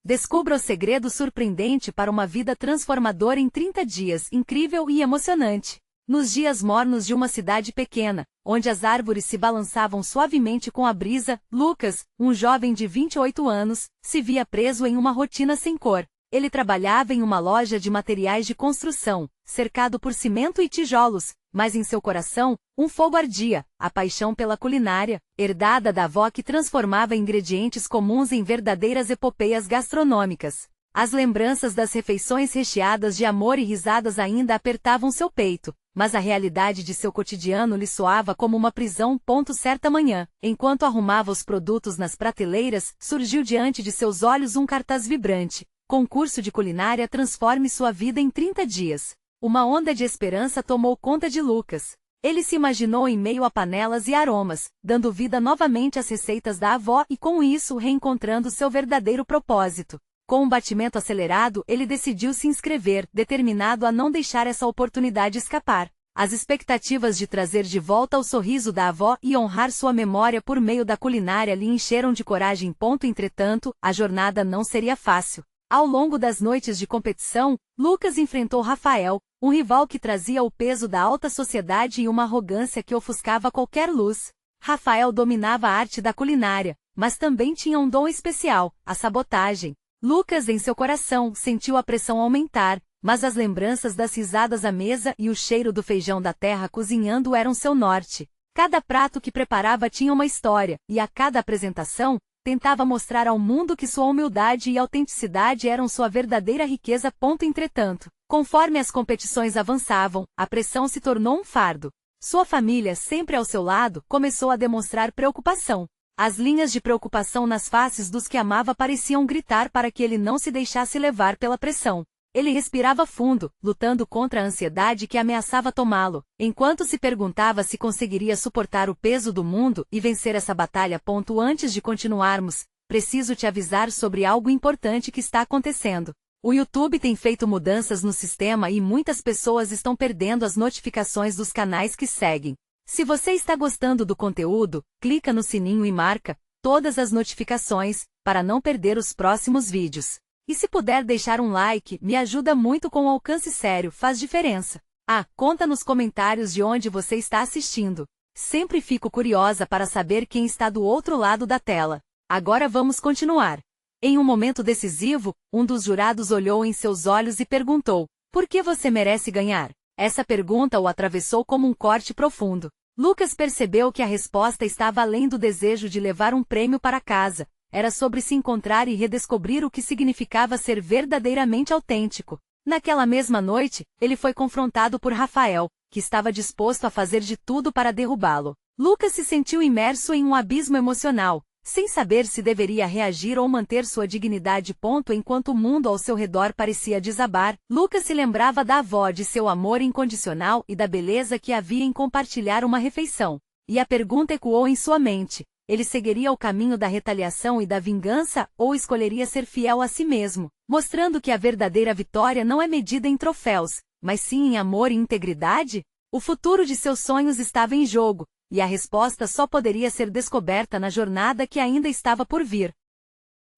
Descubra o segredo surpreendente para uma vida transformadora em 30 dias, incrível e emocionante. Nos dias mornos de uma cidade pequena, onde as árvores se balançavam suavemente com a brisa, Lucas, um jovem de 28 anos, se via preso em uma rotina sem cor. Ele trabalhava em uma loja de materiais de construção, cercado por cimento e tijolos, mas em seu coração, um fogo ardia, a paixão pela culinária, herdada da avó que transformava ingredientes comuns em verdadeiras epopeias gastronômicas. As lembranças das refeições recheadas de amor e risadas ainda apertavam seu peito, mas a realidade de seu cotidiano lhe soava como uma prisão. Certa manhã, enquanto arrumava os produtos nas prateleiras, surgiu diante de seus olhos um cartaz vibrante: Concurso de culinária transforme sua vida em 30 dias. Uma onda de esperança tomou conta de Lucas. Ele se imaginou em meio a panelas e aromas, dando vida novamente às receitas da avó e com isso reencontrando seu verdadeiro propósito. Com um batimento acelerado, ele decidiu se inscrever, determinado a não deixar essa oportunidade escapar. As expectativas de trazer de volta o sorriso da avó e honrar sua memória por meio da culinária lhe encheram de coragem. Entretanto, a jornada não seria fácil. Ao longo das noites de competição, Lucas enfrentou Rafael, um rival que trazia o peso da alta sociedade e uma arrogância que ofuscava qualquer luz. Rafael dominava a arte da culinária, mas também tinha um dom especial: a sabotagem. Lucas, em seu coração, sentiu a pressão aumentar, mas as lembranças das risadas à mesa e o cheiro do feijão da terra cozinhando eram seu norte. Cada prato que preparava tinha uma história, e a cada apresentação, tentava mostrar ao mundo que sua humildade e autenticidade eram sua verdadeira riqueza. Entretanto, conforme as competições avançavam, a pressão se tornou um fardo. Sua família, sempre ao seu lado, começou a demonstrar preocupação. As linhas de preocupação nas faces dos que amava pareciam gritar para que ele não se deixasse levar pela pressão. Ele respirava fundo, lutando contra a ansiedade que ameaçava tomá-lo, enquanto se perguntava se conseguiria suportar o peso do mundo e vencer essa batalha. Antes de continuarmos, preciso te avisar sobre algo importante que está acontecendo. O YouTube tem feito mudanças no sistema e muitas pessoas estão perdendo as notificações dos canais que seguem. Se você está gostando do conteúdo, clica no sininho e marca todas as notificações, para não perder os próximos vídeos. E se puder deixar um like, me ajuda muito com o alcance. Sério, faz diferença. Conta nos comentários de onde você está assistindo. Sempre fico curiosa para saber quem está do outro lado da tela. Agora vamos continuar. Em um momento decisivo, um dos jurados olhou em seus olhos e perguntou: por que você merece ganhar? Essa pergunta o atravessou como um corte profundo. Lucas percebeu que a resposta estava além do desejo de levar um prêmio para casa. Era sobre se encontrar e redescobrir o que significava ser verdadeiramente autêntico. Naquela mesma noite, ele foi confrontado por Rafael, que estava disposto a fazer de tudo para derrubá-lo. Lucas se sentiu imerso em um abismo emocional, sem saber se deveria reagir ou manter sua dignidade. Enquanto o mundo ao seu redor parecia desabar, Lucas se lembrava da avó, de seu amor incondicional e da beleza que havia em compartilhar uma refeição. E a pergunta ecoou em sua mente: ele seguiria o caminho da retaliação e da vingança, ou escolheria ser fiel a si mesmo, mostrando que a verdadeira vitória não é medida em troféus, mas sim em amor e integridade? O futuro de seus sonhos estava em jogo, e a resposta só poderia ser descoberta na jornada que ainda estava por vir.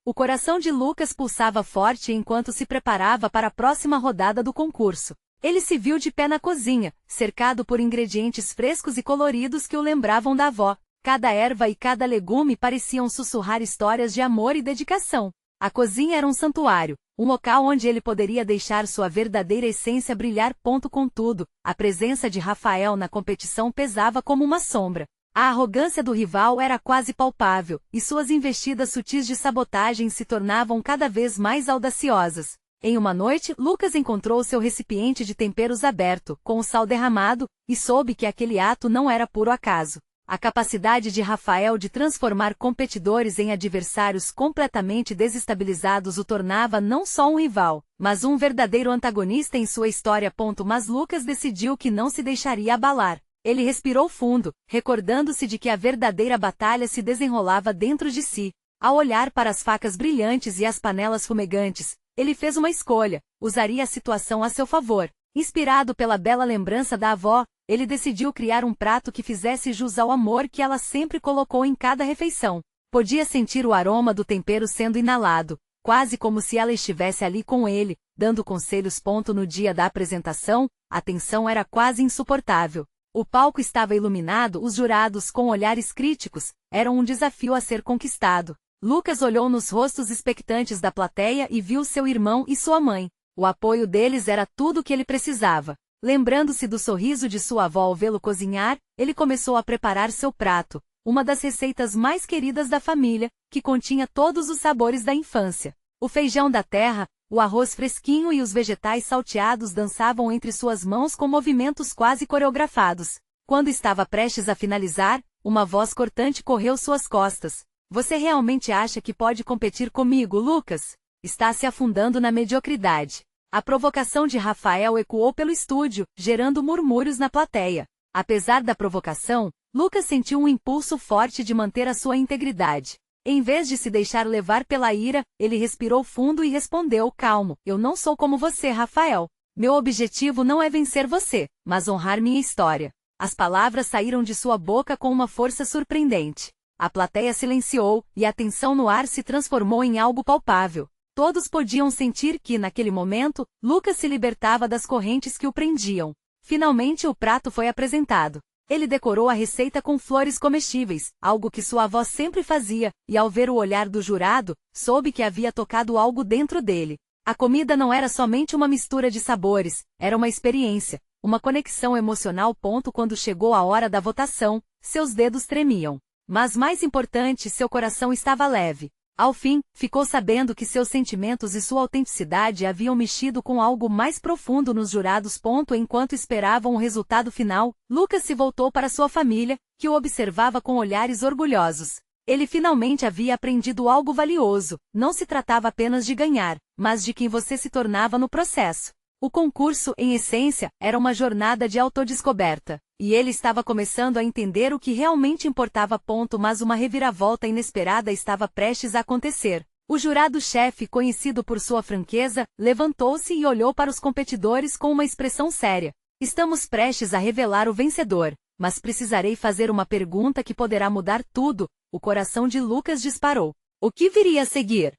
O coração de Lucas pulsava forte enquanto se preparava para a próxima rodada do concurso. Ele se viu de pé na cozinha, cercado por ingredientes frescos e coloridos que o lembravam da avó. Cada erva e cada legume pareciam sussurrar histórias de amor e dedicação. A cozinha era um santuário, um local onde ele poderia deixar sua verdadeira essência brilhar. Contudo, a presença de Rafael na competição pesava como uma sombra. A arrogância do rival era quase palpável, e suas investidas sutis de sabotagem se tornavam cada vez mais audaciosas. Em uma noite, Lucas encontrou seu recipiente de temperos aberto, com o sal derramado, e soube que aquele ato não era puro acaso. A capacidade de Rafael de transformar competidores em adversários completamente desestabilizados o tornava não só um rival, mas um verdadeiro antagonista em sua história. Mas Lucas decidiu que não se deixaria abalar. Ele respirou fundo, recordando-se de que a verdadeira batalha se desenrolava dentro de si. Ao olhar para as facas brilhantes e as panelas fumegantes, ele fez uma escolha: usaria a situação a seu favor. Inspirado pela bela lembrança da avó, ele decidiu criar um prato que fizesse jus ao amor que ela sempre colocou em cada refeição. Podia sentir o aroma do tempero sendo inalado, quase como se ela estivesse ali com ele, dando conselhos. No dia da apresentação, a tensão era quase insuportável. O palco estava iluminado, os jurados com olhares críticos, eram um desafio a ser conquistado. Lucas olhou nos rostos expectantes da plateia e viu seu irmão e sua mãe. O apoio deles era tudo o que ele precisava. Lembrando-se do sorriso de sua avó ao vê-lo cozinhar, ele começou a preparar seu prato, uma das receitas mais queridas da família, que continha todos os sabores da infância. O feijão da terra, o arroz fresquinho e os vegetais salteados dançavam entre suas mãos com movimentos quase coreografados. Quando estava prestes a finalizar, uma voz cortante correu suas costas. Você realmente acha que pode competir comigo, Lucas? Está se afundando na mediocridade. A provocação de Rafael ecoou pelo estúdio, gerando murmúrios na plateia. Apesar da provocação, Lucas sentiu um impulso forte de manter a sua integridade. Em vez de se deixar levar pela ira, ele respirou fundo e respondeu calmo: Eu não sou como você, Rafael. Meu objetivo não é vencer você, mas honrar minha história. As palavras saíram de sua boca com uma força surpreendente. A plateia silenciou, e a tensão no ar se transformou em algo palpável. Todos podiam sentir que, naquele momento, Lucas se libertava das correntes que o prendiam. Finalmente o prato foi apresentado. Ele decorou a receita com flores comestíveis, algo que sua avó sempre fazia, e ao ver o olhar do jurado, soube que havia tocado algo dentro dele. A comida não era somente uma mistura de sabores, era uma experiência, uma conexão emocional. Quando chegou a hora da votação, seus dedos tremiam. Mas mais importante, seu coração estava leve. Ao fim, ficou sabendo que seus sentimentos e sua autenticidade haviam mexido com algo mais profundo nos jurados. Enquanto esperavam o resultado final, Lucas se voltou para sua família, que o observava com olhares orgulhosos. Ele finalmente havia aprendido algo valioso. Não se tratava apenas de ganhar, mas de quem você se tornava no processo. O concurso, em essência, era uma jornada de autodescoberta, e ele estava começando a entender o que realmente importava. Mas uma reviravolta inesperada estava prestes a acontecer. O jurado-chefe, conhecido por sua franqueza, levantou-se e olhou para os competidores com uma expressão séria. Estamos prestes a revelar o vencedor, mas precisarei fazer uma pergunta que poderá mudar tudo. O coração de Lucas disparou. O que viria a seguir?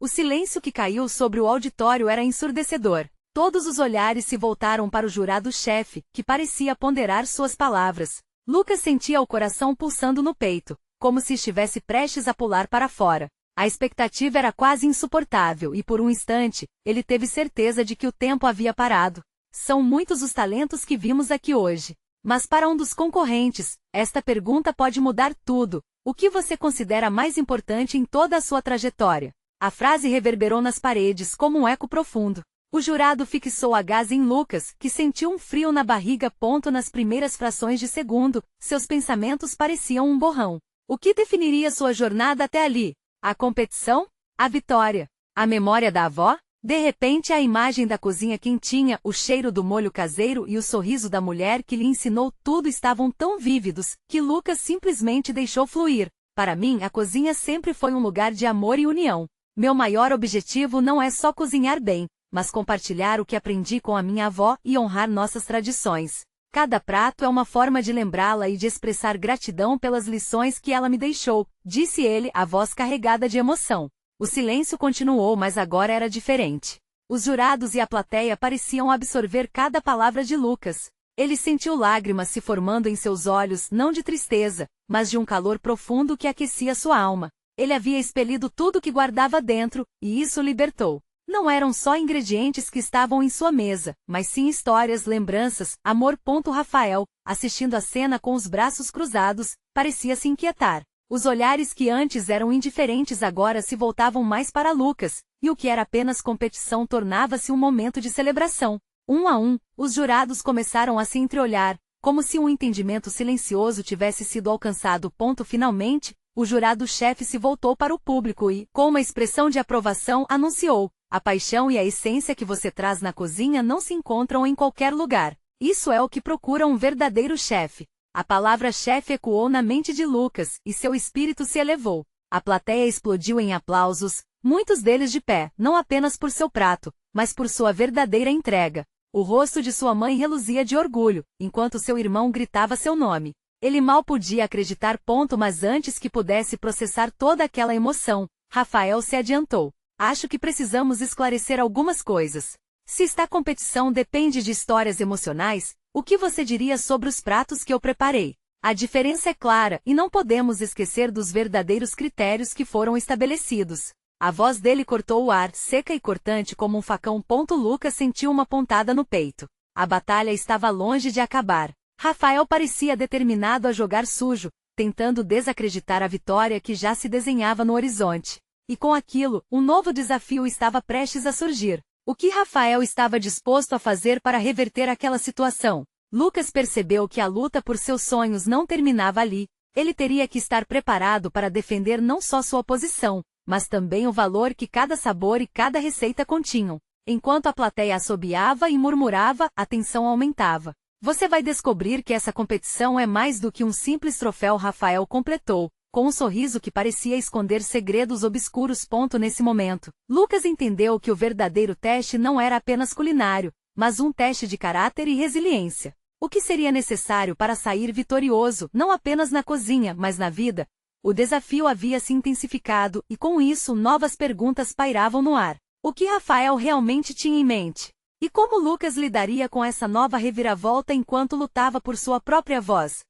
O silêncio que caiu sobre o auditório era ensurdecedor. Todos os olhares se voltaram para o jurado-chefe, que parecia ponderar suas palavras. Lucas sentia o coração pulsando no peito, como se estivesse prestes a pular para fora. A expectativa era quase insuportável e, por um instante, ele teve certeza de que o tempo havia parado. São muitos os talentos que vimos aqui hoje. Mas para um dos concorrentes, esta pergunta pode mudar tudo. O que você considera mais importante em toda a sua trajetória? A frase reverberou nas paredes como um eco profundo. O jurado fixou a gaze em Lucas, que sentiu um frio na barriga. Nas primeiras frações de segundo, seus pensamentos pareciam um borrão. O que definiria sua jornada até ali? A competição? A vitória? A memória da avó? De repente a imagem da cozinha quentinha, o cheiro do molho caseiro e o sorriso da mulher que lhe ensinou tudo estavam tão vívidos, que Lucas simplesmente deixou fluir. Para mim, a cozinha sempre foi um lugar de amor e união. Meu maior objetivo não é só cozinhar bem, mas compartilhar o que aprendi com a minha avó e honrar nossas tradições. Cada prato é uma forma de lembrá-la e de expressar gratidão pelas lições que ela me deixou, disse ele, a voz carregada de emoção. O silêncio continuou, mas agora era diferente. Os jurados e a plateia pareciam absorver cada palavra de Lucas. Ele sentiu lágrimas se formando em seus olhos, não de tristeza, mas de um calor profundo que aquecia sua alma. Ele havia expelido tudo que guardava dentro, e isso o libertou. Não eram só ingredientes que estavam em sua mesa, mas sim histórias, lembranças, amor. Rafael, assistindo a cena com os braços cruzados, parecia se inquietar. Os olhares que antes eram indiferentes agora se voltavam mais para Lucas, e o que era apenas competição tornava-se um momento de celebração. Um a um, os jurados começaram a se entreolhar, como se um entendimento silencioso tivesse sido alcançado. Finalmente, o jurado-chefe se voltou para o público e, com uma expressão de aprovação, anunciou: a paixão e a essência que você traz na cozinha não se encontram em qualquer lugar. Isso é o que procura um verdadeiro chefe. A palavra chefe ecoou na mente de Lucas, e seu espírito se elevou. A plateia explodiu em aplausos, muitos deles de pé, não apenas por seu prato, mas por sua verdadeira entrega. O rosto de sua mãe reluzia de orgulho, enquanto seu irmão gritava seu nome. Ele mal podia acreditar. Mas antes que pudesse processar toda aquela emoção, Rafael se adiantou. acho que precisamos esclarecer algumas coisas. Se esta competição depende de histórias emocionais, o que você diria sobre os pratos que eu preparei? A diferença é clara e não podemos esquecer dos verdadeiros critérios que foram estabelecidos. A voz dele cortou o ar, seca e cortante como um facão. Lucas sentiu uma pontada no peito. A batalha estava longe de acabar. Rafael parecia determinado a jogar sujo, tentando desacreditar a vitória que já se desenhava no horizonte. E com aquilo, um novo desafio estava prestes a surgir. O que Rafael estava disposto a fazer para reverter aquela situação? Lucas percebeu que a luta por seus sonhos não terminava ali. Ele teria que estar preparado para defender não só sua posição, mas também o valor que cada sabor e cada receita continham. Enquanto a plateia assobiava e murmurava, a tensão aumentava. Você vai descobrir que essa competição é mais do que um simples troféu. Rafael completou, com um sorriso que parecia esconder segredos obscuros. Nesse momento, Lucas entendeu que o verdadeiro teste não era apenas culinário, mas um teste de caráter e resiliência. O que seria necessário para sair vitorioso, não apenas na cozinha, mas na vida? O desafio havia se intensificado e com isso novas perguntas pairavam no ar. O que Rafael realmente tinha em mente? E como Lucas lidaria com essa nova reviravolta enquanto lutava por sua própria voz?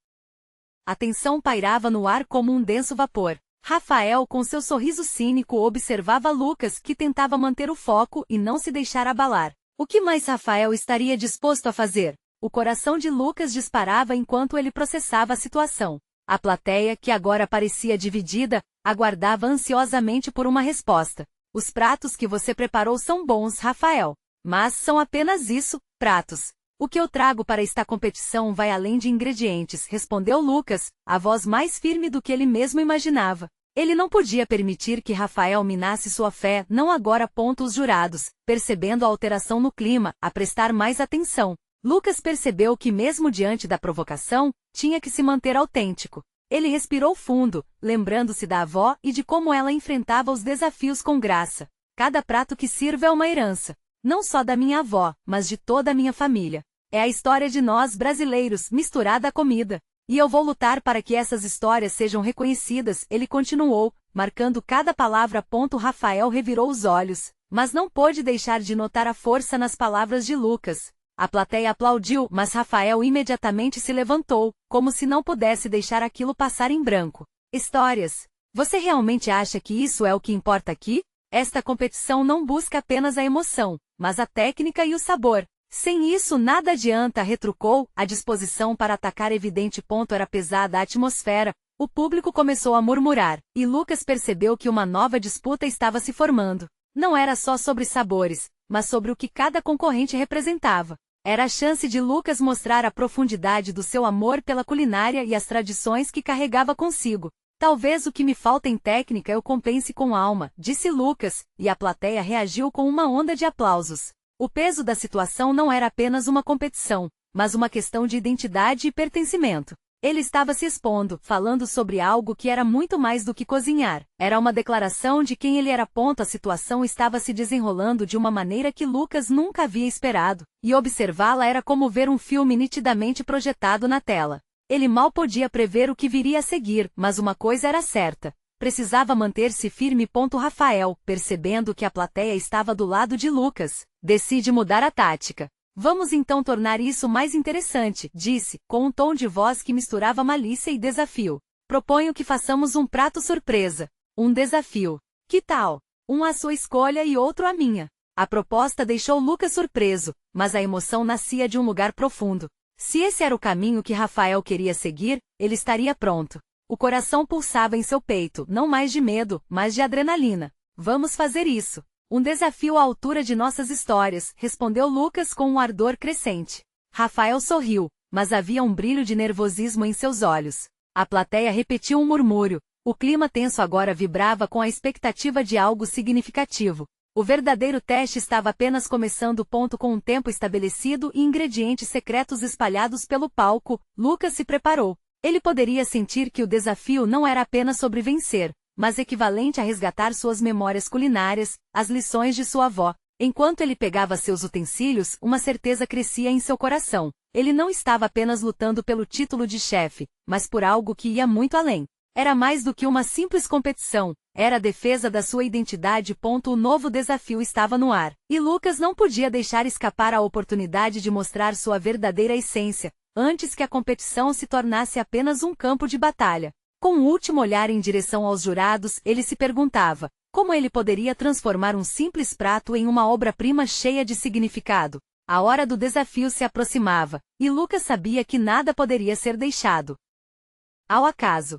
A tensão pairava no ar como um denso vapor. Rafael, com seu sorriso cínico, observava Lucas, que tentava manter o foco e não se deixar abalar. O que mais Rafael estaria disposto a fazer? O coração de Lucas disparava enquanto ele processava a situação. A plateia, que agora parecia dividida, aguardava ansiosamente por uma resposta. Os pratos que você preparou são bons, Rafael. Mas são apenas isso, pratos. O que eu trago para esta competição vai além de ingredientes, respondeu Lucas, a voz mais firme do que ele mesmo imaginava. Ele não podia permitir que Rafael minasse sua fé, não agora. Os jurados, percebendo a alteração no clima, a prestar mais atenção. Lucas percebeu que mesmo diante da provocação, tinha que se manter autêntico. Ele respirou fundo, lembrando-se da avó e de como ela enfrentava os desafios com graça. Cada prato que sirvo é uma herança. Não só da minha avó, mas de toda a minha família. É a história de nós brasileiros, misturada à comida. E eu vou lutar para que essas histórias sejam reconhecidas, ele continuou, marcando cada palavra. Rafael revirou os olhos, mas não pôde deixar de notar a força nas palavras de Lucas. A plateia aplaudiu, mas Rafael imediatamente se levantou, como se não pudesse deixar aquilo passar em branco. Histórias. Você realmente acha que isso é o que importa aqui? Esta competição não busca apenas a emoção, mas a técnica e o sabor. Sem isso nada adianta, retrucou, a disposição para atacar evidente. Era pesada a atmosfera, o público começou a murmurar, e Lucas percebeu que uma nova disputa estava se formando. Não era só sobre sabores, mas sobre o que cada concorrente representava. Era a chance de Lucas mostrar a profundidade do seu amor pela culinária e as tradições que carregava consigo. Talvez o que me falta em técnica eu compense com alma, disse Lucas, e a plateia reagiu com uma onda de aplausos. O peso da situação não era apenas uma competição, mas uma questão de identidade e pertencimento. Ele estava se expondo, falando sobre algo que era muito mais do que cozinhar. Era uma declaração de quem ele era. A situação estava se desenrolando de uma maneira que Lucas nunca havia esperado, e observá-la era como ver um filme nitidamente projetado na tela. Ele mal podia prever o que viria a seguir, mas uma coisa era certa. Precisava manter-se firme. Rafael, percebendo que a plateia estava do lado de Lucas, decide mudar a tática. Vamos então tornar isso mais interessante, disse, com um tom de voz que misturava malícia e desafio. Proponho que façamos um prato surpresa. Um desafio. Que tal? Um à sua escolha e outro à minha. A proposta deixou Lucas surpreso, mas a emoção nascia de um lugar profundo. Se esse era o caminho que Rafael queria seguir, ele estaria pronto. O coração pulsava em seu peito, não mais de medo, mas de adrenalina. Vamos fazer isso. Um desafio à altura de nossas histórias, respondeu Lucas com um ardor crescente. Rafael sorriu, mas havia um brilho de nervosismo em seus olhos. A plateia repetiu um murmúrio. O clima tenso agora vibrava com a expectativa de algo significativo. O verdadeiro teste estava apenas começando. Com um tempo estabelecido e ingredientes secretos espalhados pelo palco, Lucas se preparou. Ele poderia sentir que o desafio não era apenas sobre vencer, mas equivalente a resgatar suas memórias culinárias, as lições de sua avó. Enquanto ele pegava seus utensílios, uma certeza crescia em seu coração. Ele não estava apenas lutando pelo título de chefe, mas por algo que ia muito além. Era mais do que uma simples competição, era a defesa da sua identidade. O novo desafio estava no ar, e Lucas não podia deixar escapar a oportunidade de mostrar sua verdadeira essência, antes que a competição se tornasse apenas um campo de batalha. Com um último olhar em direção aos jurados, ele se perguntava como ele poderia transformar um simples prato em uma obra-prima cheia de significado. A hora do desafio se aproximava, e Lucas sabia que nada poderia ser deixado ao acaso.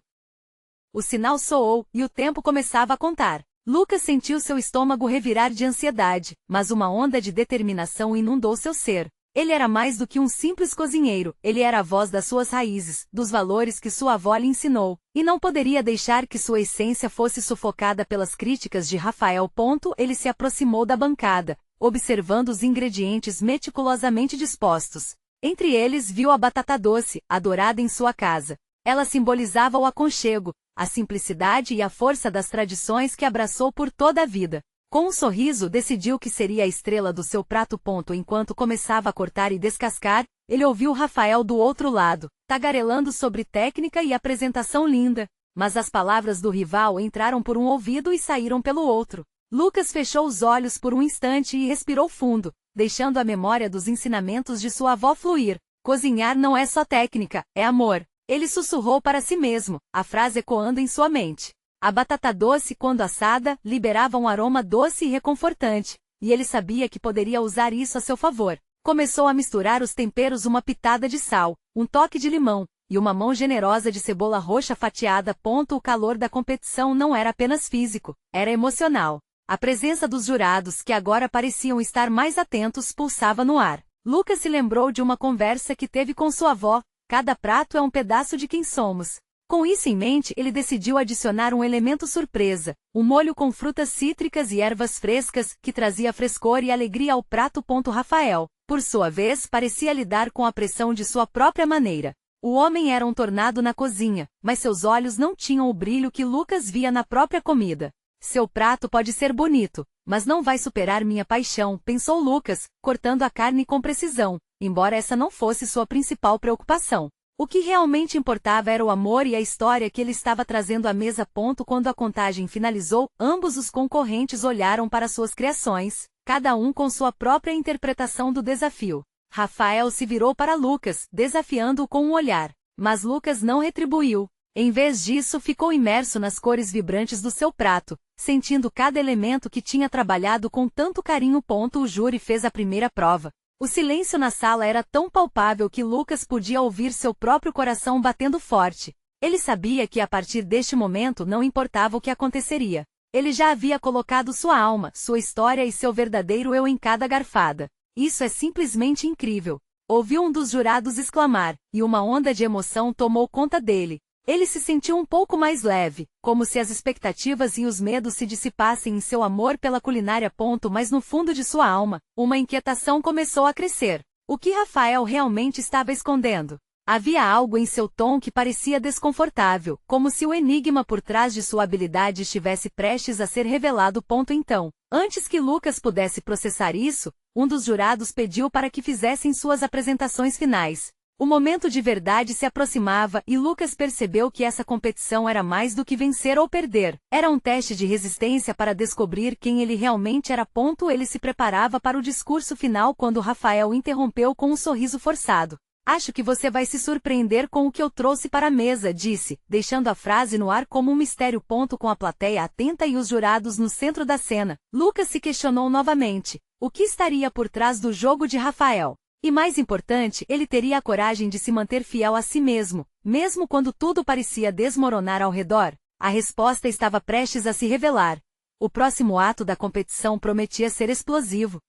O sinal soou, e o tempo começava a contar. Lucas sentiu seu estômago revirar de ansiedade, mas uma onda de determinação inundou seu ser. Ele era mais do que um simples cozinheiro, ele era a voz das suas raízes, dos valores que sua avó lhe ensinou, e não poderia deixar que sua essência fosse sufocada pelas críticas de Rafael. Ele se aproximou da bancada, observando os ingredientes meticulosamente dispostos. Entre eles viu a batata doce, adorada em sua casa. Ela simbolizava o aconchego, a simplicidade e a força das tradições que abraçou por toda a vida. Com um sorriso, decidiu que seria a estrela do seu prato. Enquanto começava a cortar e descascar, ele ouviu Rafael do outro lado, tagarelando sobre técnica e apresentação linda. Mas as palavras do rival entraram por um ouvido e saíram pelo outro. Lucas fechou os olhos por um instante e respirou fundo, deixando a memória dos ensinamentos de sua avó fluir. Cozinhar não é só técnica, é amor. Ele sussurrou para si mesmo, a frase ecoando em sua mente. A batata doce, quando assada, liberava um aroma doce e reconfortante, e ele sabia que poderia usar isso a seu favor. Começou a misturar os temperos, uma pitada de sal, um toque de limão, e uma mão generosa de cebola roxa fatiada. O calor da competição não era apenas físico, era emocional. A presença dos jurados, que agora pareciam estar mais atentos, pulsava no ar. Lucas se lembrou de uma conversa que teve com sua avó. Cada prato é um pedaço de quem somos. Com isso em mente, ele decidiu adicionar um elemento surpresa, um molho com frutas cítricas e ervas frescas, que trazia frescor e alegria ao prato. Rafael, por sua vez, parecia lidar com a pressão de sua própria maneira. O homem era um tornado na cozinha, mas seus olhos não tinham o brilho que Lucas via na própria comida. Seu prato pode ser bonito, mas não vai superar minha paixão, pensou Lucas, cortando a carne com precisão, embora essa não fosse sua principal preocupação. O que realmente importava era o amor e a história que ele estava trazendo à mesa. Quando a contagem finalizou, ambos os concorrentes olharam para suas criações, cada um com sua própria interpretação do desafio. Rafael se virou para Lucas, desafiando-o com um olhar, mas Lucas não retribuiu. Em vez disso, ficou imerso nas cores vibrantes do seu prato, sentindo cada elemento que tinha trabalhado com tanto carinho. O júri fez a primeira prova. O silêncio na sala era tão palpável que Lucas podia ouvir seu próprio coração batendo forte. Ele sabia que a partir deste momento não importava o que aconteceria. Ele já havia colocado sua alma, sua história e seu verdadeiro eu em cada garfada. Isso é simplesmente incrível. Ouviu um dos jurados exclamar, e uma onda de emoção tomou conta dele. Ele se sentiu um pouco mais leve, como se as expectativas e os medos se dissipassem em seu amor pela culinária. Mas no fundo de sua alma, uma inquietação começou a crescer. O que Rafael realmente estava escondendo? Havia algo em seu tom que parecia desconfortável, como se o enigma por trás de sua habilidade estivesse prestes a ser revelado. Então, antes que Lucas pudesse processar isso, um dos jurados pediu para que fizessem suas apresentações finais. O momento de verdade se aproximava e Lucas percebeu que essa competição era mais do que vencer ou perder. Era um teste de resistência para descobrir quem ele realmente era. Ele se preparava para o discurso final quando Rafael interrompeu com um sorriso forçado. Acho que você vai se surpreender com o que eu trouxe para a mesa, disse, deixando a frase no ar como um mistério. Com a plateia atenta e os jurados no centro da cena, Lucas se questionou novamente. O que estaria por trás do jogo de Rafael? E mais importante, ele teria a coragem de se manter fiel a si mesmo, mesmo quando tudo parecia desmoronar ao redor? A resposta estava prestes a se revelar. O próximo ato da competição prometia ser explosivo.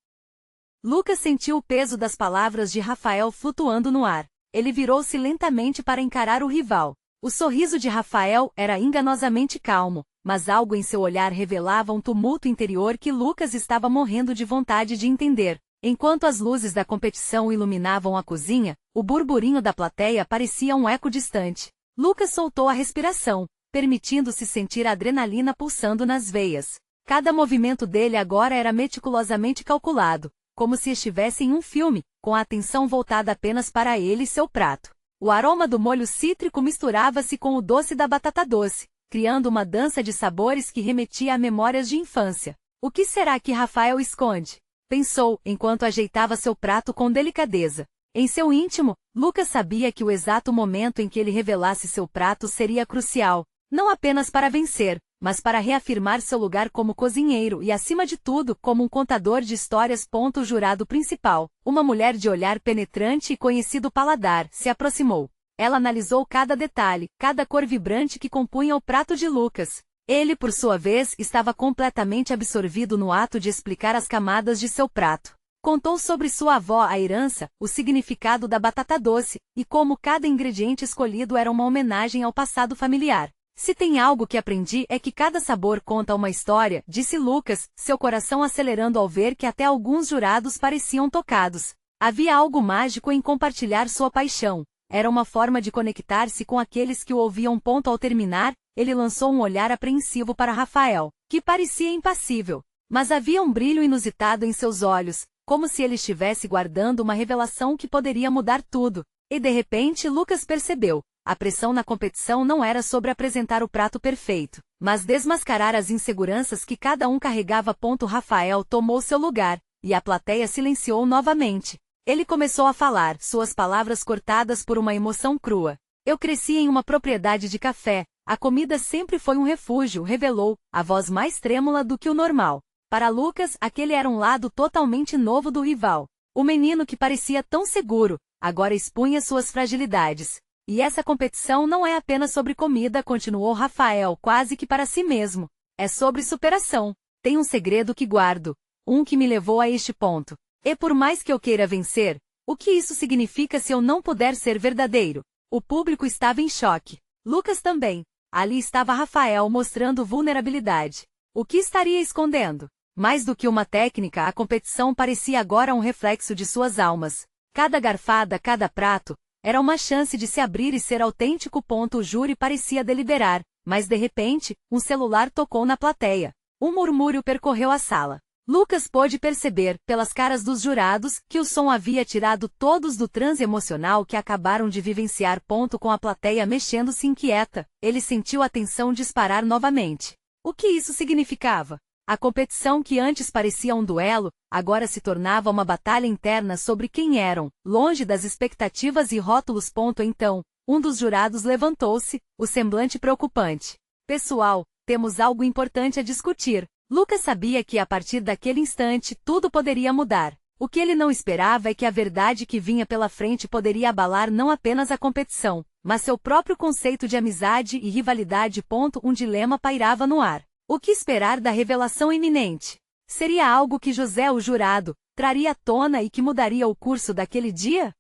Lucas sentiu o peso das palavras de Rafael flutuando no ar. Ele virou-se lentamente para encarar o rival. O sorriso de Rafael era enganosamente calmo, mas algo em seu olhar revelava um tumulto interior que Lucas estava morrendo de vontade de entender. Enquanto as luzes da competição iluminavam a cozinha, o burburinho da plateia parecia um eco distante. Lucas soltou a respiração, permitindo-se sentir a adrenalina pulsando nas veias. Cada movimento dele agora era meticulosamente calculado, como se estivesse em um filme, com a atenção voltada apenas para ele e seu prato. O aroma do molho cítrico misturava-se com o doce da batata doce, criando uma dança de sabores que remetia a memórias de infância. O que será que Rafael esconde? Pensou, enquanto ajeitava seu prato com delicadeza. Em seu íntimo, Lucas sabia que o exato momento em que ele revelasse seu prato seria crucial, não apenas para vencer, mas para reafirmar seu lugar como cozinheiro e, acima de tudo, como um contador de histórias. O jurado principal, uma mulher de olhar penetrante e conhecido paladar, se aproximou. Ela analisou cada detalhe, cada cor vibrante que compunha o prato de Lucas. Ele, por sua vez, estava completamente absorvido no ato de explicar as camadas de seu prato. Contou sobre sua avó, a herança, o significado da batata doce, e como cada ingrediente escolhido era uma homenagem ao passado familiar. Se tem algo que aprendi é que cada sabor conta uma história, disse Lucas, seu coração acelerando ao ver que até alguns jurados pareciam tocados. Havia algo mágico em compartilhar sua paixão. Era uma forma de conectar-se com aqueles que o ouviam. Ao terminar, ele lançou um olhar apreensivo para Rafael, que parecia impassível. Mas havia um brilho inusitado em seus olhos, como se ele estivesse guardando uma revelação que poderia mudar tudo. E de repente Lucas percebeu. A pressão na competição não era sobre apresentar o prato perfeito, mas desmascarar as inseguranças que cada um carregava. Rafael tomou seu lugar, e a plateia silenciou novamente. Ele começou a falar, suas palavras cortadas por uma emoção crua. Eu cresci em uma propriedade de café, a comida sempre foi um refúgio, revelou, a voz mais trêmula do que o normal. Para Lucas, aquele era um lado totalmente novo do rival. O menino que parecia tão seguro, agora expunha suas fragilidades. E essa competição não é apenas sobre comida, continuou Rafael, quase que para si mesmo. É sobre superação. Tem um segredo que guardo, um que me levou a este ponto. E por mais que eu queira vencer, o que isso significa se eu não puder ser verdadeiro? O público estava em choque. Lucas também. Ali estava Rafael mostrando vulnerabilidade. O que estaria escondendo? Mais do que uma técnica, a competição parecia agora um reflexo de suas almas. Cada garfada, cada prato, era uma chance de se abrir e ser autêntico. O júri parecia deliberar, mas de repente, um celular tocou na plateia. Um murmúrio percorreu a sala. Lucas pôde perceber, pelas caras dos jurados, que o som havia tirado todos do transe emocional que acabaram de vivenciar. Com a plateia mexendo-se inquieta, ele sentiu a tensão disparar novamente. O que isso significava? A competição que antes parecia um duelo, agora se tornava uma batalha interna sobre quem eram, longe das expectativas e rótulos. Então, um dos jurados levantou-se, o semblante preocupante. Pessoal, temos algo importante a discutir. Lucas sabia que a partir daquele instante tudo poderia mudar. O que ele não esperava é que a verdade que vinha pela frente poderia abalar não apenas a competição, mas seu próprio conceito de amizade e rivalidade. Um dilema pairava no ar. O que esperar da revelação iminente? Seria algo que José, o jurado, traria à tona e que mudaria o curso daquele dia?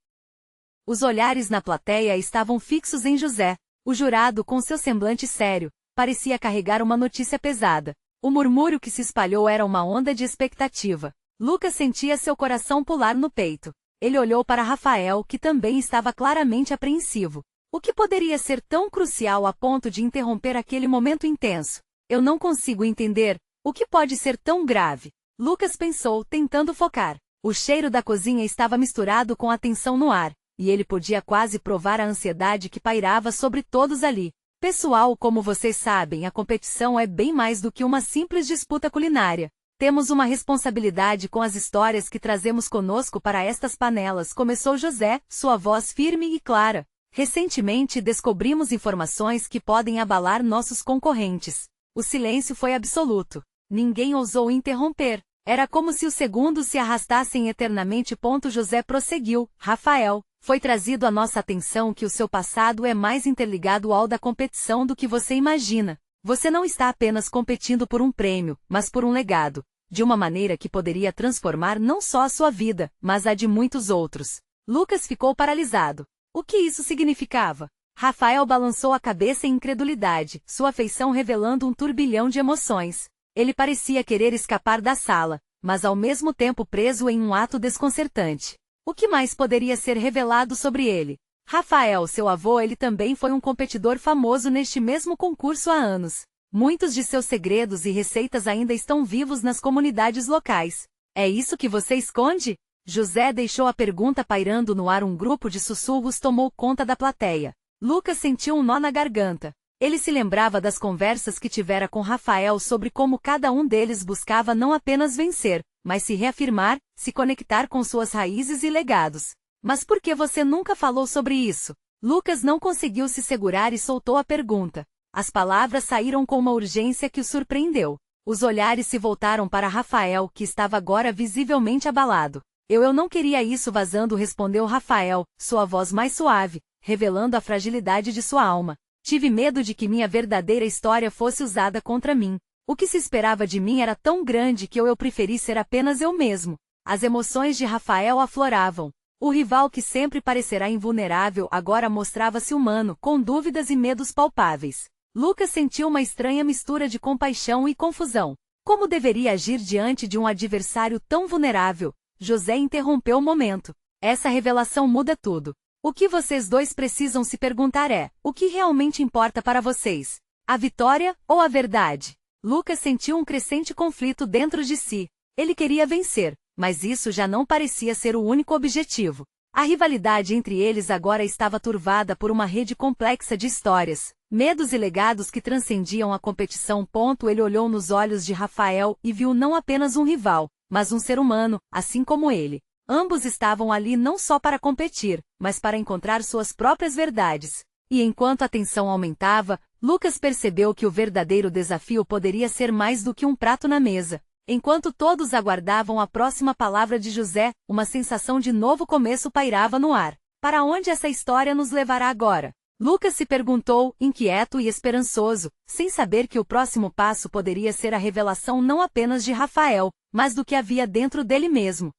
Os olhares na plateia estavam fixos em José. O jurado, com seu semblante sério, parecia carregar uma notícia pesada. O murmúrio que se espalhou era uma onda de expectativa. Lucas sentia seu coração pular no peito. Ele olhou para Rafael, que também estava claramente apreensivo. O que poderia ser tão crucial a ponto de interromper aquele momento intenso? Eu não consigo entender. O que pode ser tão grave? Lucas pensou, tentando focar. O cheiro da cozinha estava misturado com a tensão no ar, e ele podia quase provar a ansiedade que pairava sobre todos ali. Pessoal, como vocês sabem, a competição é bem mais do que uma simples disputa culinária. Temos uma responsabilidade com as histórias que trazemos conosco para estas panelas, começou José, sua voz firme e clara. Recentemente descobrimos informações que podem abalar nossos concorrentes. O silêncio foi absoluto. Ninguém ousou interromper. Era como se os segundos se arrastassem eternamente. José prosseguiu. Rafael, foi trazido à nossa atenção que o seu passado é mais interligado ao da competição do que você imagina. Você não está apenas competindo por um prêmio, mas por um legado, de uma maneira que poderia transformar não só a sua vida, mas a de muitos outros. Lucas ficou paralisado. O que isso significava? Rafael balançou a cabeça em incredulidade, sua feição revelando um turbilhão de emoções. Ele parecia querer escapar da sala, mas ao mesmo tempo preso em um ato desconcertante. O que mais poderia ser revelado sobre ele? Rafael, seu avô, ele também foi um competidor famoso neste mesmo concurso há anos. Muitos de seus segredos e receitas ainda estão vivos nas comunidades locais. É isso que você esconde? José deixou a pergunta pairando no ar. Um grupo de sussurros tomou conta da plateia. Lucas sentiu um nó na garganta. Ele se lembrava das conversas que tivera com Rafael sobre como cada um deles buscava não apenas vencer, mas se reafirmar, se conectar com suas raízes e legados. Mas por que você nunca falou sobre isso? Lucas não conseguiu se segurar e soltou a pergunta. As palavras saíram com uma urgência que o surpreendeu. Os olhares se voltaram para Rafael, que estava agora visivelmente abalado. Eu não queria isso vazando, respondeu Rafael, sua voz mais suave, revelando a fragilidade de sua alma. Tive medo de que minha verdadeira história fosse usada contra mim. O que se esperava de mim era tão grande que eu preferi ser apenas eu mesmo. As emoções de Rafael afloravam. O rival que sempre parecerá invulnerável agora mostrava-se humano, com dúvidas e medos palpáveis. Lucas sentiu uma estranha mistura de compaixão e confusão. Como deveria agir diante de um adversário tão vulnerável? José interrompeu o momento. Essa revelação muda tudo. O que vocês dois precisam se perguntar é: o que realmente importa para vocês? A vitória ou a verdade? Lucas sentiu um crescente conflito dentro de si. Ele queria vencer, mas isso já não parecia ser o único objetivo. A rivalidade entre eles agora estava turvada por uma rede complexa de histórias, medos e legados que transcendiam a competição. Ele olhou nos olhos de Rafael e viu não apenas um rival, mas um ser humano, assim como ele. Ambos estavam ali não só para competir, mas para encontrar suas próprias verdades. E enquanto a tensão aumentava, Lucas percebeu que o verdadeiro desafio poderia ser mais do que um prato na mesa. Enquanto todos aguardavam a próxima palavra de José, uma sensação de novo começo pairava no ar. Para onde essa história nos levará agora? Lucas se perguntou, inquieto e esperançoso, sem saber que o próximo passo poderia ser a revelação não apenas de Rafael, mas do que havia dentro dele mesmo.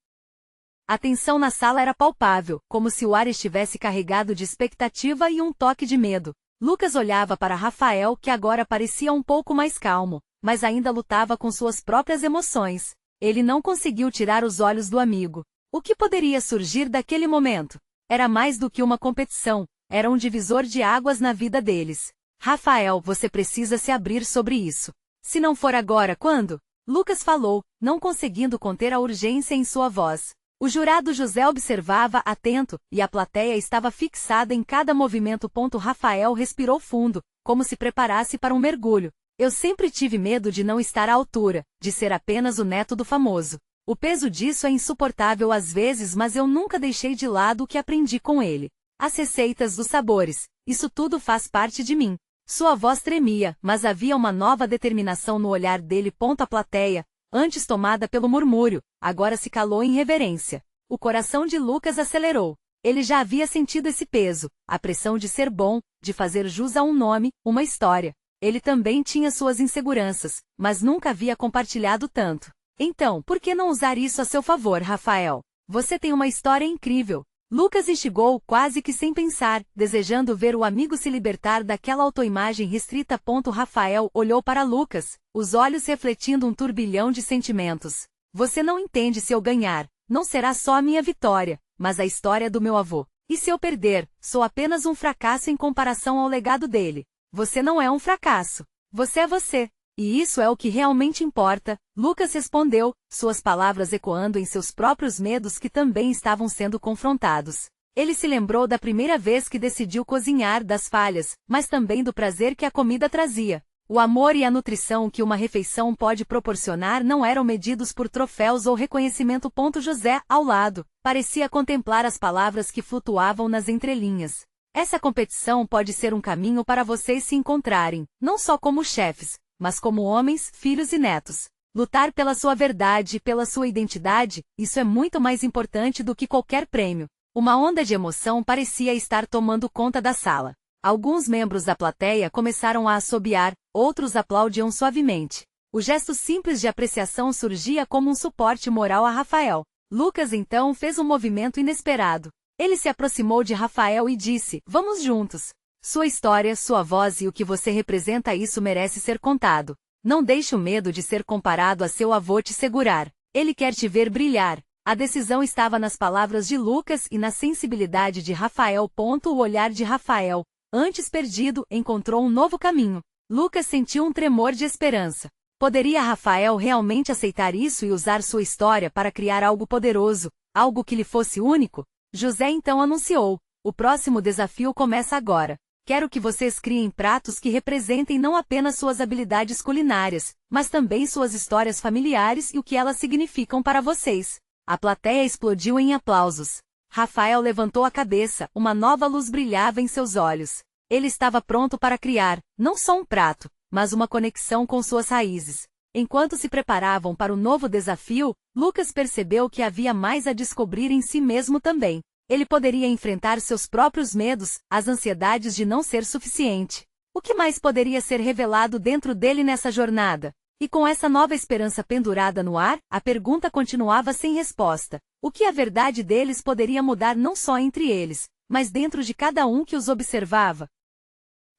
A tensão na sala era palpável, como se o ar estivesse carregado de expectativa e um toque de medo. Lucas olhava para Rafael, que agora parecia um pouco mais calmo, mas ainda lutava com suas próprias emoções. Ele não conseguiu tirar os olhos do amigo. O que poderia surgir daquele momento? Era mais do que uma competição, era um divisor de águas na vida deles. Rafael, você precisa se abrir sobre isso. Se não for agora, quando? Lucas falou, não conseguindo conter a urgência em sua voz. O jurado José observava atento, e a plateia estava fixada em cada movimento. Rafael respirou fundo, como se preparasse para um mergulho. Eu sempre tive medo de não estar à altura, de ser apenas o neto do famoso. O peso disso é insuportável às vezes, mas eu nunca deixei de lado o que aprendi com ele. As receitas dos sabores, isso tudo faz parte de mim. Sua voz tremia, mas havia uma nova determinação no olhar dele. A plateia, antes tomada pelo murmúrio, agora se calou em reverência. O coração de Lucas acelerou. Ele já havia sentido esse peso, a pressão de ser bom, de fazer jus a um nome, uma história. Ele também tinha suas inseguranças, mas nunca havia compartilhado tanto. Então, por que não usar isso a seu favor, Rafael? Você tem uma história incrível. Lucas instigou quase que sem pensar, desejando ver o amigo se libertar daquela autoimagem restrita. Rafael olhou para Lucas, os olhos refletindo um turbilhão de sentimentos. Você não entende. Se eu ganhar, não será só a minha vitória, mas a história do meu avô. E se eu perder, sou apenas um fracasso em comparação ao legado dele. Você não é um fracasso. Você é você. E isso é o que realmente importa, Lucas respondeu, suas palavras ecoando em seus próprios medos que também estavam sendo confrontados. Ele se lembrou da primeira vez que decidiu cozinhar, das falhas, mas também do prazer que a comida trazia. O amor e a nutrição que uma refeição pode proporcionar não eram medidos por troféus ou reconhecimento. José, ao lado, parecia contemplar as palavras que flutuavam nas entrelinhas. Essa competição pode ser um caminho para vocês se encontrarem, não só como chefes, mas como homens, filhos e netos. Lutar pela sua verdade e pela sua identidade, isso é muito mais importante do que qualquer prêmio. Uma onda de emoção parecia estar tomando conta da sala. Alguns membros da plateia começaram a assobiar, outros aplaudiam suavemente. O gesto simples de apreciação surgia como um suporte moral a Rafael. Lucas então fez um movimento inesperado. Ele se aproximou de Rafael e disse, vamos juntos. Sua história, sua voz e o que você representa, isso merece ser contado. Não deixe o medo de ser comparado a seu avô te segurar. Ele quer te ver brilhar. A decisão estava nas palavras de Lucas e na sensibilidade de Rafael. O olhar de Rafael, antes perdido, encontrou um novo caminho. Lucas sentiu um tremor de esperança. Poderia Rafael realmente aceitar isso e usar sua história para criar algo poderoso, Algo que lhe fosse único? José então anunciou: o próximo desafio começa agora. Quero que vocês criem pratos que representem não apenas suas habilidades culinárias, mas também suas histórias familiares e o que elas significam para vocês. A plateia explodiu em aplausos. Rafael levantou a cabeça, uma nova luz brilhava em seus olhos. Ele estava pronto para criar, não só um prato, mas uma conexão com suas raízes. Enquanto se preparavam para o novo desafio, Lucas percebeu que havia mais a descobrir em si mesmo também. Ele poderia enfrentar seus próprios medos, as ansiedades de não ser suficiente. O que mais poderia ser revelado dentro dele nessa jornada? E com essa nova esperança pendurada no ar, a pergunta continuava sem resposta. O que a verdade deles poderia mudar não só entre eles, mas dentro de cada um que os observava?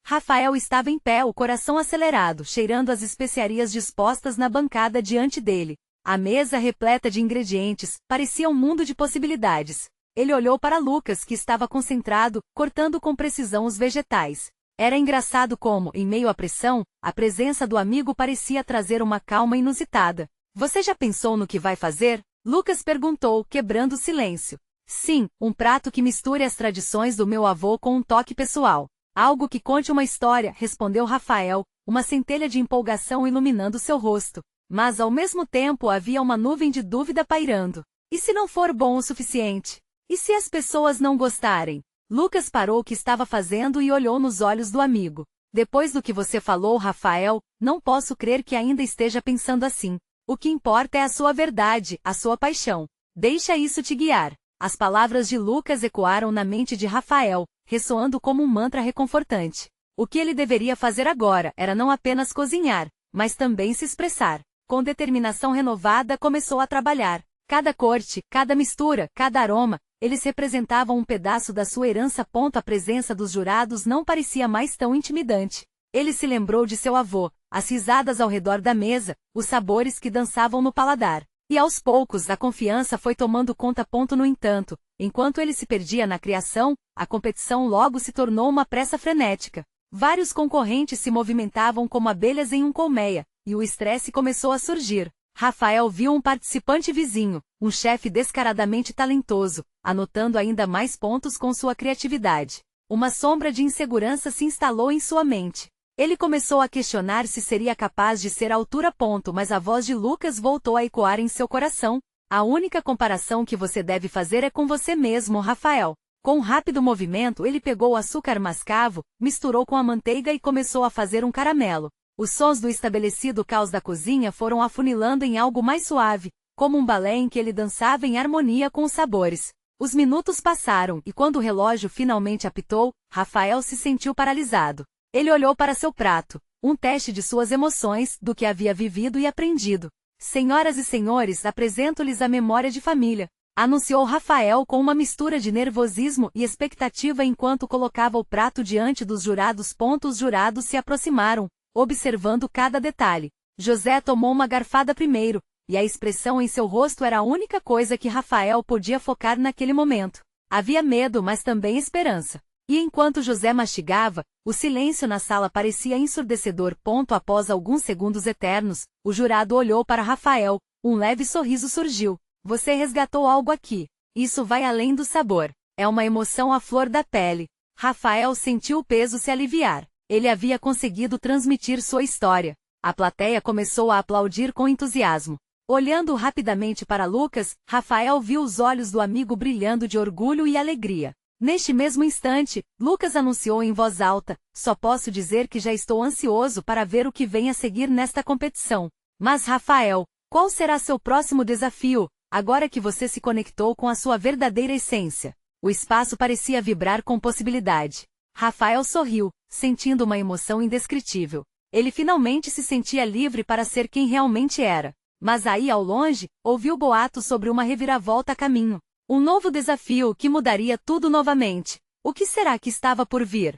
Rafael estava em pé, o coração acelerado, cheirando as especiarias dispostas na bancada diante dele. A mesa repleta de ingredientes, parecia um mundo de possibilidades. Ele olhou para Lucas, que estava concentrado, cortando com precisão os vegetais. Era engraçado como, em meio à pressão, a presença do amigo parecia trazer uma calma inusitada. Você já pensou no que vai fazer? Lucas perguntou, quebrando o silêncio. Sim, um prato que misture as tradições do meu avô com um toque pessoal. Algo que conte uma história, respondeu Rafael, uma centelha de empolgação iluminando seu rosto. Mas ao mesmo tempo havia uma nuvem de dúvida pairando. E se não for bom o suficiente? E se as pessoas não gostarem? Lucas parou o que estava fazendo e olhou nos olhos do amigo. Depois do que você falou, Rafael, não posso crer que ainda esteja pensando assim. O que importa é a sua verdade, a sua paixão. Deixa isso te guiar. As palavras de Lucas ecoaram na mente de Rafael, ressoando como um mantra reconfortante. O que ele deveria fazer agora era não apenas cozinhar, mas também se expressar. Com determinação renovada começou a trabalhar. Cada corte, cada mistura, cada aroma, eles representavam um pedaço da sua herança. A presença dos jurados não parecia mais tão intimidante. Ele se lembrou de seu avô, as risadas ao redor da mesa, os sabores que dançavam no paladar. E aos poucos a confiança foi tomando conta. No entanto, enquanto ele se perdia na criação, a competição logo se tornou uma pressa frenética. Vários concorrentes se movimentavam como abelhas em um colmeia, e o estresse começou a surgir. Rafael viu um participante vizinho, um chefe descaradamente talentoso, anotando ainda mais pontos com sua criatividade. Uma sombra de insegurança se instalou em sua mente. Ele começou a questionar se seria capaz de ser à altura. Mas a voz de Lucas voltou a ecoar em seu coração. A única comparação que você deve fazer é com você mesmo, Rafael. Com um rápido movimento ele pegou o açúcar mascavo, misturou com a manteiga e começou a fazer um caramelo. Os sons do estabelecido caos da cozinha foram afunilando em algo mais suave, como um balé em que ele dançava em harmonia com os sabores. Os minutos passaram e quando o relógio finalmente apitou, Rafael se sentiu paralisado. Ele olhou para seu prato, um teste de suas emoções, do que havia vivido e aprendido. Senhoras e senhores, apresento-lhes a memória de família, anunciou Rafael com uma mistura de nervosismo e expectativa enquanto colocava o prato diante dos jurados. Os jurados se aproximaram, observando cada detalhe. José tomou uma garfada primeiro, e a expressão em seu rosto era a única coisa que Rafael podia focar naquele momento. Havia medo, mas também esperança. E enquanto José mastigava, o silêncio na sala parecia ensurdecedor. Após alguns segundos eternos, o jurado olhou para Rafael, um leve sorriso surgiu. Você resgatou algo aqui. Isso vai além do sabor. É uma emoção à flor da pele. Rafael sentiu o peso se aliviar. Ele havia conseguido transmitir sua história. A plateia começou a aplaudir com entusiasmo. Olhando rapidamente para Lucas, Rafael viu os olhos do amigo brilhando de orgulho e alegria. Neste mesmo instante, Lucas anunciou em voz alta: só posso dizer que já estou ansioso para ver o que vem a seguir nesta competição. Mas Rafael, qual será seu próximo desafio, agora que você se conectou com a sua verdadeira essência? O espaço parecia vibrar com possibilidade. Rafael sorriu, sentindo uma emoção indescritível. Ele finalmente se sentia livre para ser quem realmente era. Mas aí ao longe, ouviu boatos sobre uma reviravolta a caminho. Um novo desafio que mudaria tudo novamente. O que será que estava por vir?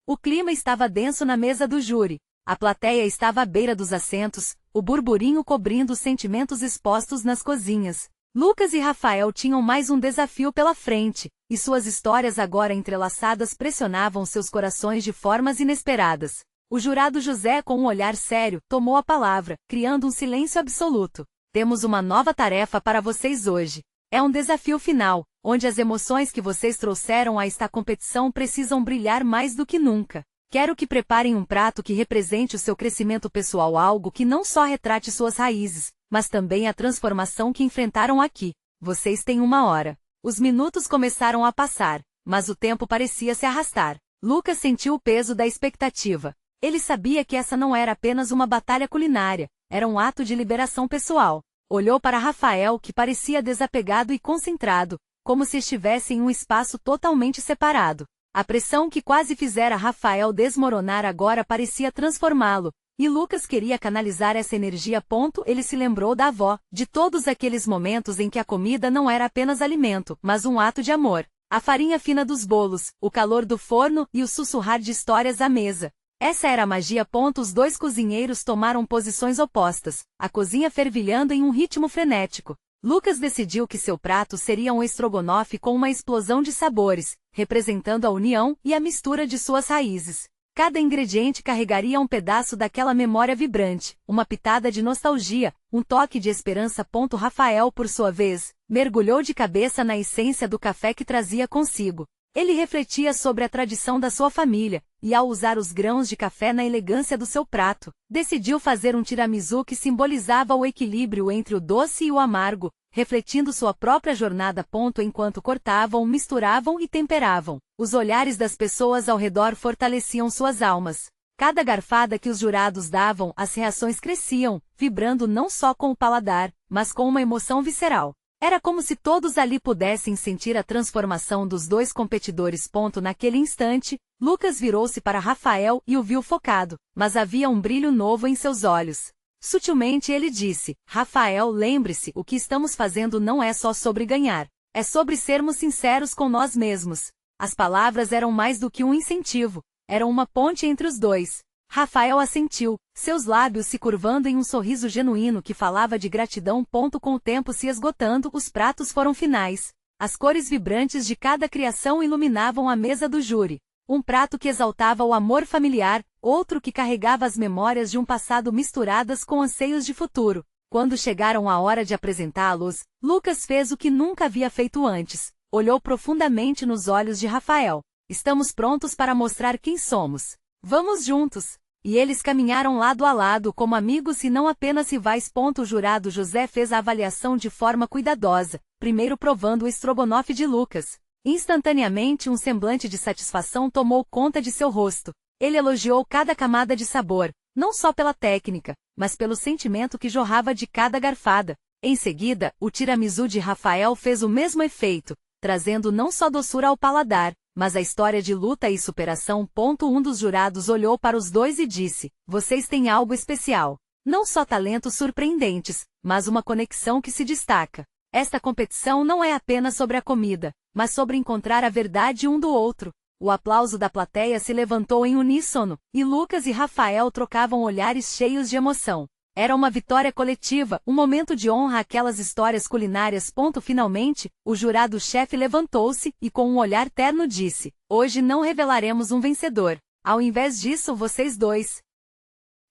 O clima estava denso na mesa do júri. A plateia estava à beira dos assentos, o burburinho cobrindo os sentimentos expostos nas cozinhas. Lucas e Rafael tinham mais um desafio pela frente, e suas histórias agora entrelaçadas pressionavam seus corações de formas inesperadas. O jurado José, com um olhar sério, tomou a palavra, criando um silêncio absoluto. Temos uma nova tarefa para vocês hoje. É um desafio final, onde as emoções que vocês trouxeram a esta competição precisam brilhar mais do que nunca. Quero que preparem um prato que represente o seu crescimento pessoal, algo que não só retrate suas raízes, mas também a transformação que enfrentaram aqui. Vocês têm 1 hora. Os minutos começaram a passar, mas o tempo parecia se arrastar. Lucas sentiu o peso da expectativa. Ele sabia que essa não era apenas uma batalha culinária, era um ato de liberação pessoal. Olhou para Rafael, que parecia desapegado e concentrado, como se estivesse em um espaço totalmente separado. A pressão que quase fizera Rafael desmoronar agora parecia transformá-lo, e Lucas queria canalizar essa energia. Ele se lembrou da avó, de todos aqueles momentos em que a comida não era apenas alimento, mas um ato de amor. A farinha fina dos bolos, o calor do forno e o sussurrar de histórias à mesa. Essa era a magia. Os dois cozinheiros tomaram posições opostas, a cozinha fervilhando em um ritmo frenético. Lucas decidiu que seu prato seria um estrogonofe com uma explosão de sabores, representando a união e a mistura de suas raízes. Cada ingrediente carregaria um pedaço daquela memória vibrante, uma pitada de nostalgia, um toque de esperança. Rafael, por sua vez, mergulhou de cabeça na essência do café que trazia consigo. Ele refletia sobre a tradição da sua família, e ao usar os grãos de café na elegância do seu prato, decidiu fazer um tiramisu que simbolizava o equilíbrio entre o doce e o amargo, refletindo sua própria jornada. Enquanto cortavam, misturavam e temperavam, os olhares das pessoas ao redor fortaleciam suas almas. Cada garfada que os jurados davam, as reações cresciam, vibrando não só com o paladar, mas com uma emoção visceral. Era como se todos ali pudessem sentir a transformação dos dois competidores. Naquele instante, Lucas virou-se para Rafael e o viu focado, mas havia um brilho novo em seus olhos. Sutilmente ele disse: Rafael, lembre-se, o que estamos fazendo não é só sobre ganhar, é sobre sermos sinceros com nós mesmos. As palavras eram mais do que um incentivo, eram uma ponte entre os dois. Rafael assentiu, seus lábios se curvando em um sorriso genuíno que falava de gratidão. Com o tempo se esgotando, os pratos foram finais. As cores vibrantes de cada criação iluminavam a mesa do júri. Um prato que exaltava o amor familiar, outro que carregava as memórias de um passado misturadas com anseios de futuro. Quando chegaram a hora de apresentá-los, Lucas fez o que nunca havia feito antes. Olhou profundamente nos olhos de Rafael. Estamos prontos para mostrar quem somos. Vamos juntos! E eles caminharam lado a lado como amigos e não apenas rivais. O jurado José fez a avaliação de forma cuidadosa, primeiro provando o estrogonofe de Lucas. Instantaneamente um semblante de satisfação tomou conta de seu rosto. Ele elogiou cada camada de sabor, não só pela técnica, mas pelo sentimento que jorrava de cada garfada. Em seguida, o tiramisu de Rafael fez o mesmo efeito, trazendo não só doçura ao paladar, mas a história de luta e superação. Um dos jurados olhou para os dois e disse: vocês têm algo especial. Não só talentos surpreendentes, mas uma conexão que se destaca. Esta competição não é apenas sobre a comida, mas sobre encontrar a verdade um do outro. O aplauso da plateia se levantou em uníssono, e Lucas e Rafael trocavam olhares cheios de emoção. Era uma vitória coletiva, um momento de honra àquelas histórias culinárias. Finalmente, o jurado-chefe levantou-se e com um olhar terno disse: hoje não revelaremos um vencedor. Ao invés disso, vocês dois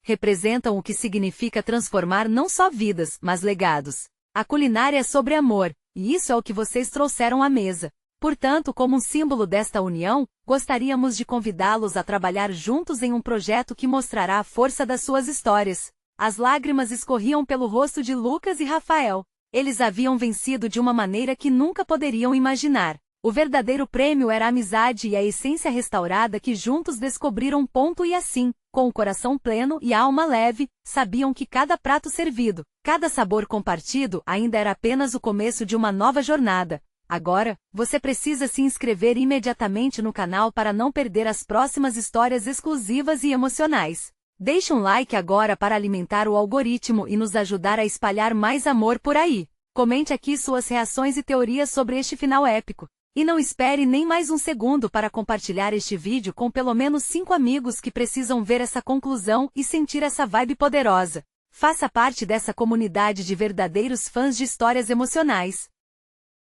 representam o que significa transformar não só vidas, mas legados. A culinária é sobre amor, e isso é o que vocês trouxeram à mesa. Portanto, como um símbolo desta união, gostaríamos de convidá-los a trabalhar juntos em um projeto que mostrará a força das suas histórias. As lágrimas escorriam pelo rosto de Lucas e Rafael. Eles haviam vencido de uma maneira que nunca poderiam imaginar. O verdadeiro prêmio era a amizade e a essência restaurada que juntos descobriram. E assim, com o coração pleno e a alma leve, sabiam que cada prato servido, cada sabor compartido ainda era apenas o começo de uma nova jornada. Agora, você precisa se inscrever imediatamente no canal para não perder as próximas histórias exclusivas e emocionais. Deixe um like agora para alimentar o algoritmo e nos ajudar a espalhar mais amor por aí. Comente aqui suas reações e teorias sobre este final épico. E não espere nem mais um segundo para compartilhar este vídeo com pelo menos 5 amigos que precisam ver essa conclusão e sentir essa vibe poderosa. Faça parte dessa comunidade de verdadeiros fãs de histórias emocionais.